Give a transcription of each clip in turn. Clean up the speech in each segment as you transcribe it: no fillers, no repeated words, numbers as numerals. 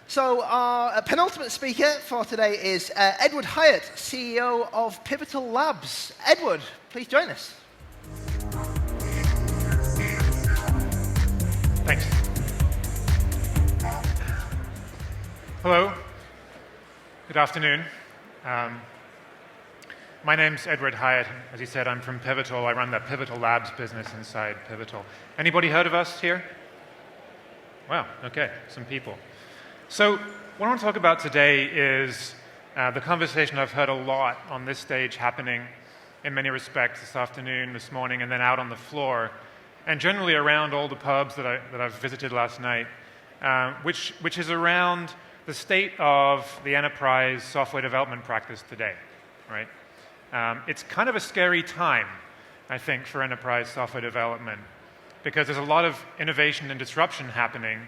So our penultimate speaker for today is Edward Hieatt, CEO of Pivotal Labs. Edward, please join us. Thanks. Hello. Good afternoon. My name's Edward Hieatt. As you said, I'm from Pivotal. I run the Pivotal Labs business inside Pivotal. Anybody heard of us here? Wow, okay, some people. So what I want to talk about today is the conversation I've heard a lot on this stage happening in many respects this afternoon, this morning, and then out on the floor, and generally around all the pubs that I've visited last night, which is around the state of the enterprise software development practice today, right? It's kind of a scary time, I think, for enterprise software development, because there's a lot of innovation and disruption happening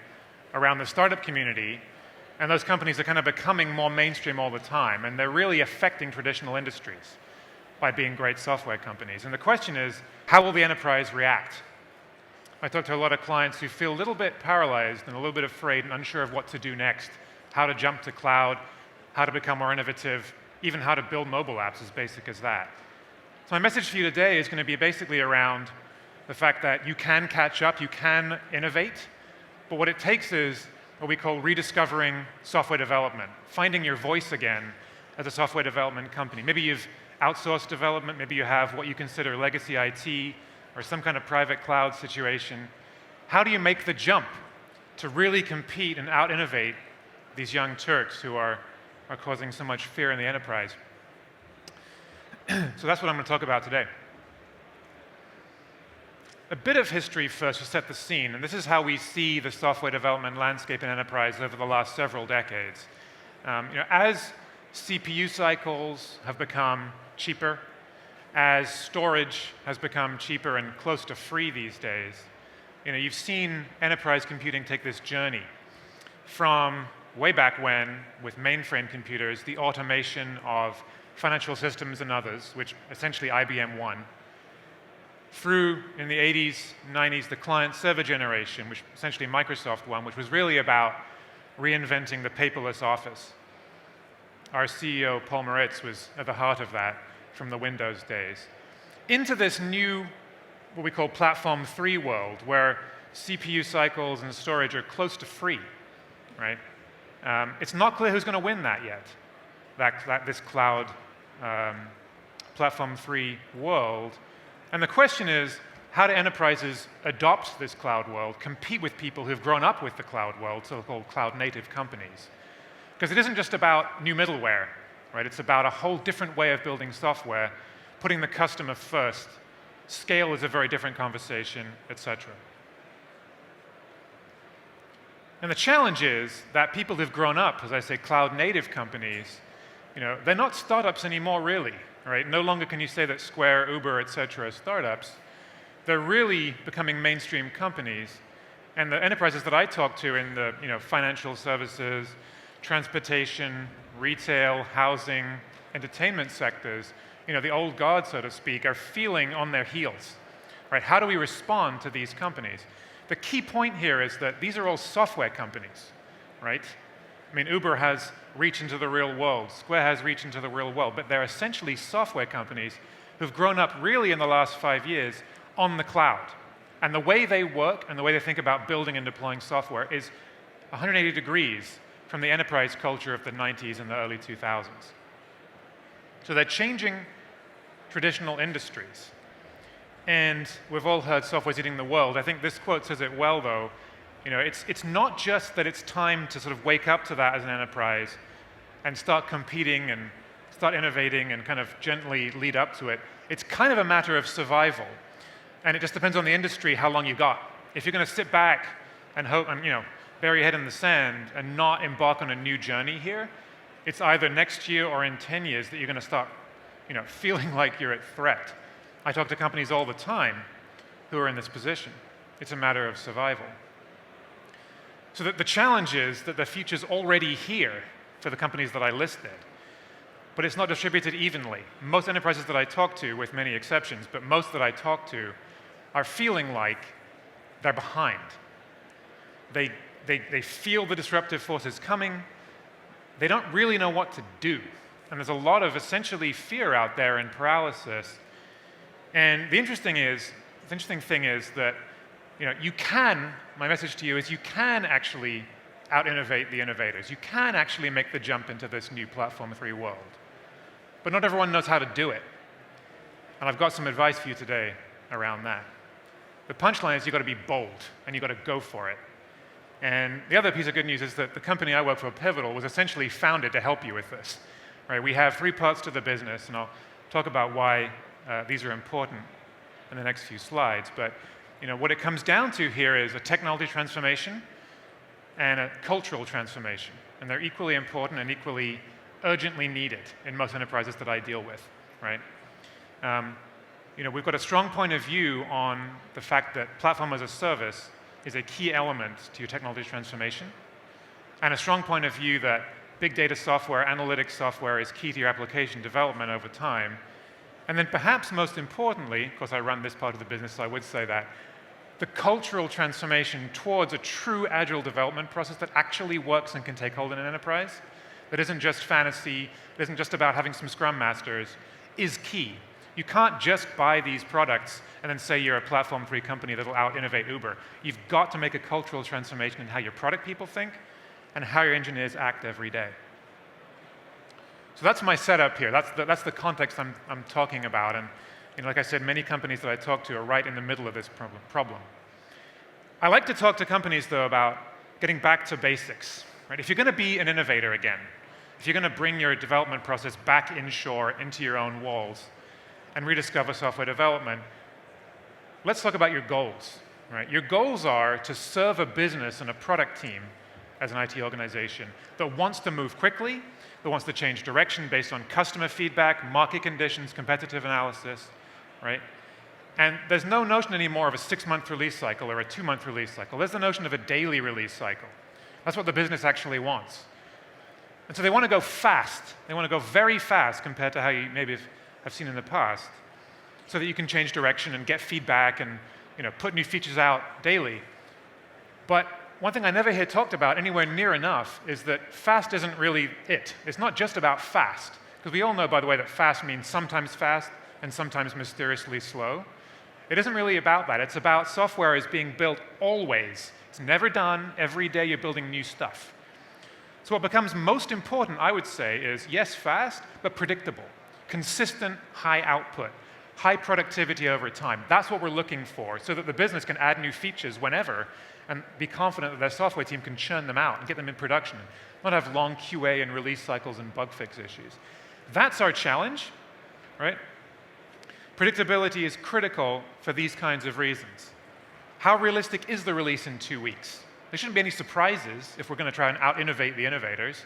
around the startup community, and those companies are kind of becoming more mainstream all the time, and they're really affecting traditional industries by being great software companies. And the question is, how will the enterprise react? I talk to a lot of clients who feel a little bit paralyzed and a little bit afraid and unsure of what to do next, how to jump to cloud, how to become more innovative, even how to build mobile apps as basic as that. So my message for you today is going to be basically around the fact that you can catch up, you can innovate, but what it takes is what we call rediscovering software development, finding your voice again as a software development company. Maybe you've outsourced development, maybe you have what you consider legacy IT or some kind of private cloud situation. How do you make the jump to really compete and out-innovate these young Turks who are causing so much fear in the enterprise? So that's what I'm going to talk about today. A bit of history first to set the scene, and this is how we see the software development landscape in enterprise over the last several decades. As CPU cycles have become cheaper, as storage has become cheaper and close to free these days, you've seen enterprise computing take this journey from way back when, with mainframe computers, the automation of financial systems and others, which essentially IBM won, through, in the 80s, 90s, the client-server generation, which essentially Microsoft won, which was really about reinventing the paperless office. Our CEO, Paul Maritz, was at the heart of that from the Windows days. Into this new, what we call Platform 3 world, where CPU cycles and storage are close to free, right? It's not clear who's going to win that yet, this cloud Platform 3 world. And the question is, how do enterprises adopt this cloud world, compete with people who've grown up with the cloud world, so-called cloud-native companies? Because it isn't just about new middleware, right? It's about a whole different way of building software, putting the customer first. Scale is a very different conversation, etc. And the challenge is that people who've grown up, as I say, cloud-native companies, they're not startups anymore, really. Right? No longer can you say that Square, Uber, etc. are startups. They're really becoming mainstream companies. And the enterprises that I talk to in the financial services, transportation, retail, housing, entertainment sectors, the old guard, so to speak, are feeling on their heels. Right? How do we respond to these companies? The key point here is that these are all software companies, right? I mean, Uber has reach into the real world. Square has reach into the real world. But they're essentially software companies who've grown up really in the last 5 years on the cloud. And the way they work and the way they think about building and deploying software is 180 degrees from the enterprise culture of the 90s and the early 2000s. So they're changing traditional industries. And we've all heard software's eating the world. I think this quote says it well, though. It's not just that it's time to sort of wake up to that as an enterprise and start competing and start innovating and kind of gently lead up to it. It's kind of a matter of survival. And it just depends on the industry how long you've got. If you're going to sit back and hope and bury your head in the sand and not embark on a new journey here, it's either next year or in 10 years that you're going to start feeling like you're at threat. I talk to companies all the time who are in this position. It's a matter of survival. So that the challenge is that the future's already here for the companies that I listed, but it's not distributed evenly. Most enterprises that I talk to, with many exceptions, but most that I talk to, are feeling like they're behind. They they feel the disruptive forces coming. They don't really know what to do. And there's a lot of essentially fear out there and paralysis. And the interesting thing is that you can, my message to you is you can actually out-innovate the innovators. You can actually make the jump into this new Platform 3 world. But not everyone knows how to do it. And I've got some advice for you today around that. The punchline is you've got to be bold, and you've got to go for it. And the other piece of good news is that the company I work for, Pivotal, was essentially founded to help you with this. Right? We have 3 parts to the business, and I'll talk about why these are important in the next few slides. But what it comes down to here is a technology transformation and a cultural transformation. And they're equally important and equally urgently needed in most enterprises that I deal with. Right? We've got a strong point of view on the fact that platform as a service is a key element to your technology transformation, and a strong point of view that big data software, analytics software is key to your application development over time. And then perhaps most importantly, of course I run this part of the business, so I would say that, the cultural transformation towards a true agile development process that actually works and can take hold in an enterprise, that isn't just fantasy, that isn't just about having some Scrum Masters, is key. You can't just buy these products and then say you're a Platform 3 company that'll out-innovate Uber. You've got to make a cultural transformation in how your product people think and how your engineers act every day. So that's my setup here. That's the context I'm talking about. And like I said, many companies that I talk to are right in the middle of this problem. I like to talk to companies, though, about getting back to basics. Right? If you're going to be an innovator again, if you're going to bring your development process back inshore into your own walls and rediscover software development, let's talk about your goals. Right? Your goals are to serve a business and a product team as an IT organization that wants to move quickly, that wants to change direction based on customer feedback, market conditions, competitive analysis, right? And there's no notion anymore of a 6-month release cycle or a 2-month release cycle. There's the notion of a daily release cycle. That's what the business actually wants. And so they want to go fast. They want to go very fast compared to how you maybe have seen in the past, so that you can change direction and get feedback and put new features out daily. But one thing I never hear talked about anywhere near enough is that fast isn't really it. It's not just about fast, because we all know, by the way, that fast means sometimes fast and sometimes mysteriously slow. It isn't really about that. It's about software is being built always. It's never done. Every day you're building new stuff. So what becomes most important, I would say, is yes, fast, but predictable. Consistent, high output, high productivity over time. That's what we're looking for, so that the business can add new features whenever and be confident that their software team can churn them out and get them in production, not have long QA and release cycles and bug fix issues. That's our challenge, right? Predictability is critical for these kinds of reasons. How realistic is the release in 2 weeks? There shouldn't be any surprises if we're going to try and out-innovate the innovators.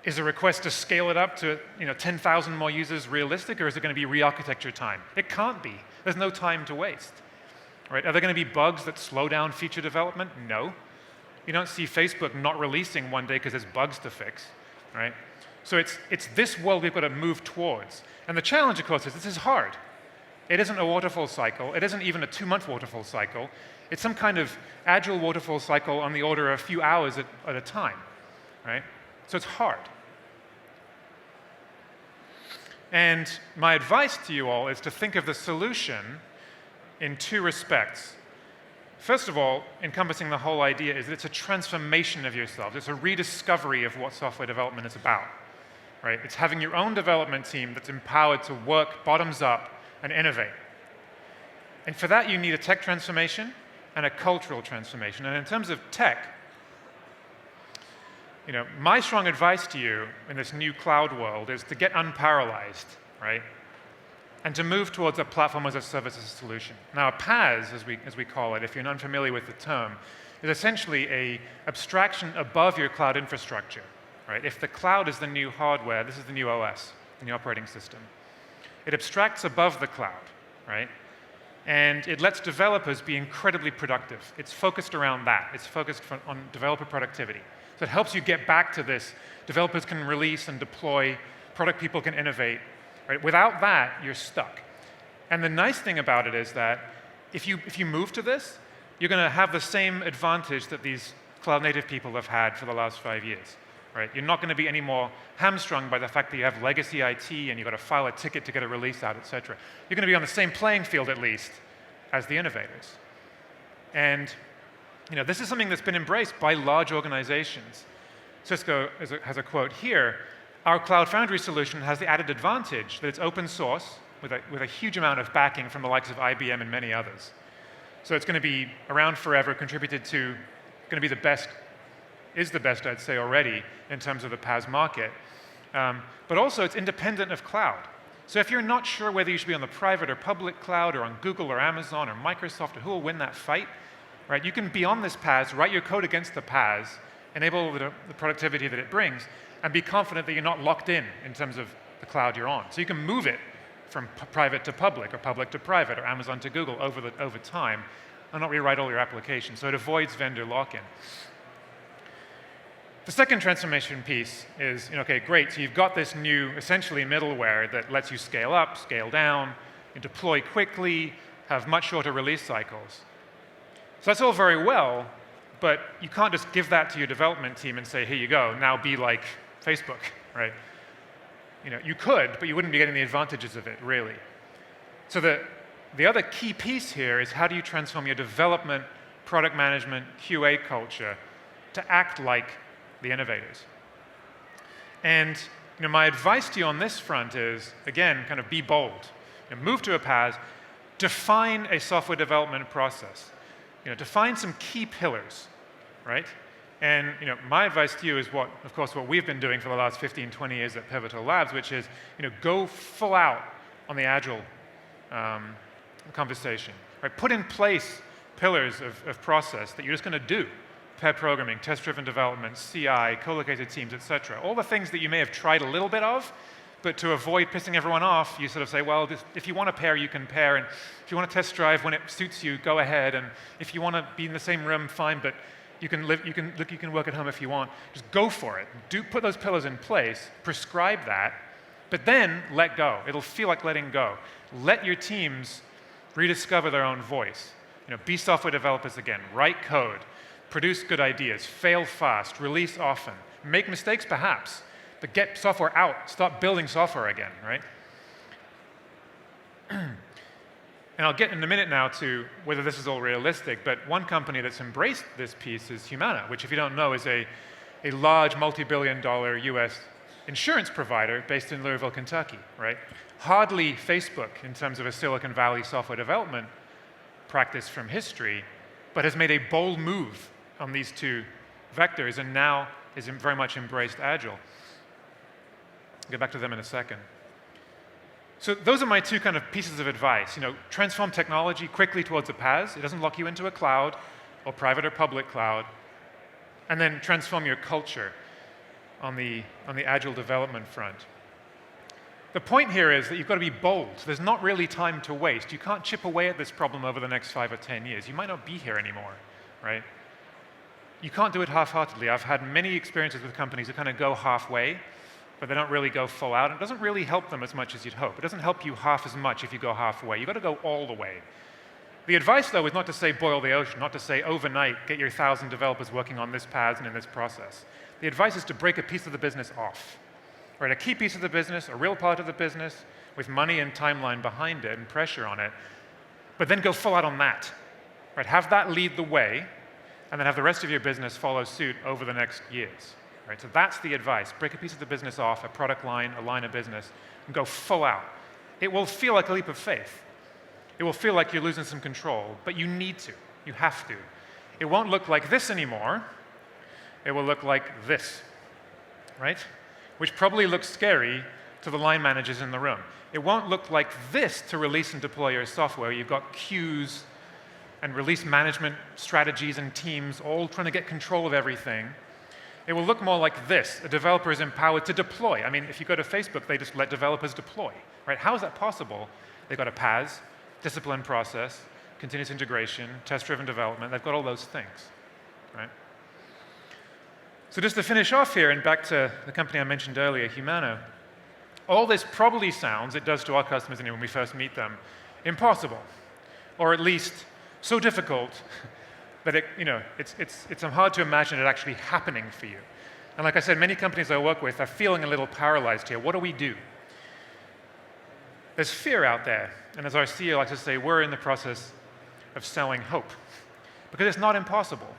Is a request to scale it up to 10,000 more users realistic, or is it going to be re-architecture time? It can't be. There's no time to waste. Right? Are there going to be bugs that slow down feature development? No. You don't see Facebook not releasing one day because there's bugs to fix. Right? So it's this world we've got to move towards. And the challenge, of course, is this is hard. It isn't a waterfall cycle. It isn't even a 2-month waterfall cycle. It's some kind of agile waterfall cycle on the order of a few hours at a time. Right? So it's hard. And my advice to you all is to think of the solution in 2 respects. First of all, encompassing the whole idea is that it's a transformation of yourselves. It's a rediscovery of what software development is about. Right? It's having your own development team that's empowered to work bottoms up and innovate. And for that, you need a tech transformation and a cultural transformation. And in terms of tech, my strong advice to you in this new cloud world is to get unparalleled, right? And to move towards a platform as a service solution. Now, a PaaS, as we call it, if you're unfamiliar with the term, is essentially an abstraction above your cloud infrastructure, right? If the cloud is the new hardware, this is the new OS, the new operating system. It abstracts above the cloud, right? And it lets developers be incredibly productive. It's focused around that. It's focused on developer productivity. So it helps you get back to this. Developers can release and deploy. Product people can innovate. Right? Without that, you're stuck. And the nice thing about it is that if you move to this, you're going to have the same advantage that these cloud native people have had for the last 5 years. Right? You're not going to be any more hamstrung by the fact that you have legacy IT and you've got to file a ticket to get a release out, et cetera. You're going to be on the same playing field, at least, as the innovators. And this is something that's been embraced by large organizations. Cisco has a quote here. Our Cloud Foundry solution has the added advantage that it's open source with a huge amount of backing from the likes of IBM and many others. So it's going to be around forever, going to be the best, is the best, I'd say, already in terms of the PaaS market. But also, it's independent of cloud. So if you're not sure whether you should be on the private or public cloud or on Google or Amazon or Microsoft or who will win that fight, right, you can be on this PaaS, write your code against the PaaS, enable the productivity that it brings, and be confident that you're not locked in terms of the cloud you're on. So you can move it from private to public or public to private or Amazon to Google over time and not rewrite all your applications. So it avoids vendor lock-in. The second transformation piece is, okay, great, so you've got this new, essentially, middleware that lets you scale up, scale down, and deploy quickly, have much shorter release cycles. So that's all very well, but you can't just give that to your development team and say, here you go, now be like Facebook, right? You could, but you wouldn't be getting the advantages of it, really. So the other key piece here is how do you transform your development, product management, QA culture to act like the innovators. And my advice to you on this front is, again, kind of be bold. Move to a PaaS, define a software development process. Define some key pillars, right? And my advice to you is what we've been doing for the last 15, 20 years at Pivotal Labs, which is go full out on the agile conversation. Right? Put in place pillars of process that you're just going to do. Pair programming, test-driven development, CI, co-located teams, et cetera. All the things that you may have tried a little bit of, but to avoid pissing everyone off, you sort of say, well, if you want to pair, you can pair, and if you want to test drive when it suits you, go ahead, and if you want to be in the same room, fine, but you can work at home if you want. Just go for it. Put those pillars in place, prescribe that, but then let go. It'll feel like letting go. Let your teams rediscover their own voice. Be software developers again. Write code. Produce good ideas. Fail fast. Release often. Make mistakes, perhaps, but get software out. Start building software again, right? And I'll get in a minute now to whether this is all realistic, but one company that's embraced this piece is Hieatt, which, if you don't know, is a large multi-billion-dollar US insurance provider based in Louisville, Kentucky, right? Hardly Facebook in terms of a Silicon Valley software development practice from history, but has made a bold move on these two vectors and now is very much embraced Agile. I'll get back to them in a second. So those are my two kind of pieces of advice. Transform technology quickly towards a PaaS. It doesn't lock you into a cloud or private or public cloud. And then transform your culture on the Agile development front. The point here is that you've got to be bold. There's not really time to waste. You can't chip away at this problem over the next 5 or 10 years. You might not be here anymore, right? You can't do it half-heartedly. I've had many experiences with companies that kind of go halfway, but they don't really go full out. It doesn't really help them as much as you'd hope. It doesn't help you half as much if you go halfway. You've got to go all the way. The advice, though, is not to say boil the ocean, not to say overnight get your 1,000 developers working on this PaaS and in this process. The advice is to break a piece of the business off. Right, a key piece of the business, a real part of the business, with money and timeline behind it and pressure on it, but then go full out on that. Right, have that lead the way, and then have the rest of your business follow suit over the next years. Right, so that's the advice. Break a piece of the business off, a product line, a line of business, and go full out. It will feel like a leap of faith. It will feel like you're losing some control, but you need to. You have to. It won't look like this anymore. It will look like this, right? Which probably looks scary to the line managers in the room. It won't look like this to release and deploy your software. You've got queues and release management strategies and teams all trying to get control of everything. It will look more like this. A developer is empowered to deploy. I mean, if you go to Facebook, they just let developers deploy, right? How is that possible? They've got a PaaS, discipline process, continuous integration, test-driven development. They've got all those things, right? So just to finish off here, and back to the company I mentioned earlier, Hieatt, all this probably sounds, it does to our customers when we first meet them, impossible, or at least so difficult but it's hard to imagine it actually happening for you. And like I said, many companies I work with are feeling a little paralyzed here. What do we do? There's fear out there, and as our CEO likes to say, we're in the process of selling hope, because it's not impossible.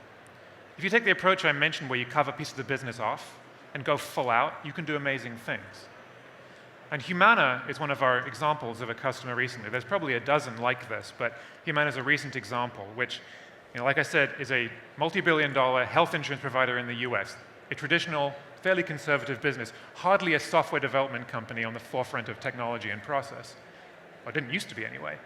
If you take the approach I mentioned where you carve a piece of the business off and go full out, you can do amazing things. And Humana is one of our examples of a customer recently. There's probably a dozen like this, but Humana is a recent example, which, like I said, is a multi-billion-dollar health insurance provider in the US, a traditional, fairly conservative business, hardly a software development company on the forefront of technology and process. Well, it didn't used to be anyway.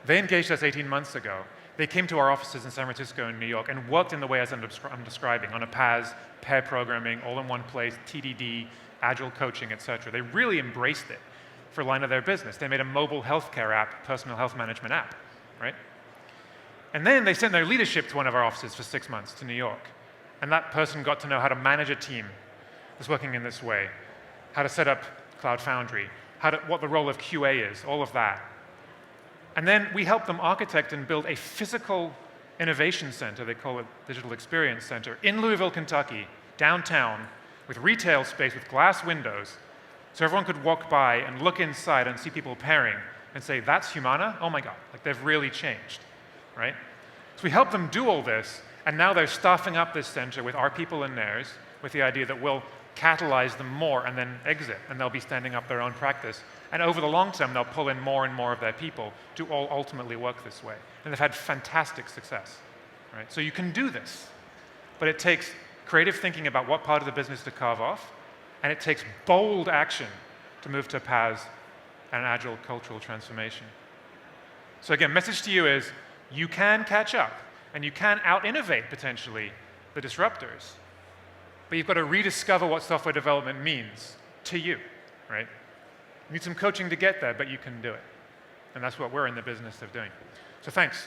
They engaged us 18 months ago. They came to our offices in San Francisco and New York and worked in the way as I'm describing, on a PaaS, pair programming, all in one place, TDD, agile coaching, et cetera. They really embraced it for a line of their business. They made a mobile healthcare app, personal health management app, right? And then they sent their leadership to one of our offices for 6 months to New York. And that person got to know how to manage a team that's working in this way, how to set up Cloud Foundry, what the role of QA is, all of that. And then we helped them architect and build a physical innovation center, they call it Digital Experience Center, in Louisville, Kentucky, downtown, with retail space, with glass windows, so everyone could walk by and look inside and see people pairing and say, that's Humana? Oh my God, like they've really changed, right? So we helped them do all this, and now they're staffing up this center with our people and theirs, with the idea that we'll catalyze them more and then exit, and they'll be standing up their own practice. And over the long term, they'll pull in more and more of their people to all ultimately work this way. And they've had fantastic success, right? So you can do this, but it takes creative thinking about what part of the business to carve off, and it takes bold action to move to PaaS and agile cultural transformation. So again, message to you is, you can catch up, and you can out-innovate, potentially, the disruptors. But you've got to rediscover what software development means to you, right? You need some coaching to get there, but you can do it. And that's what we're in the business of doing. So thanks.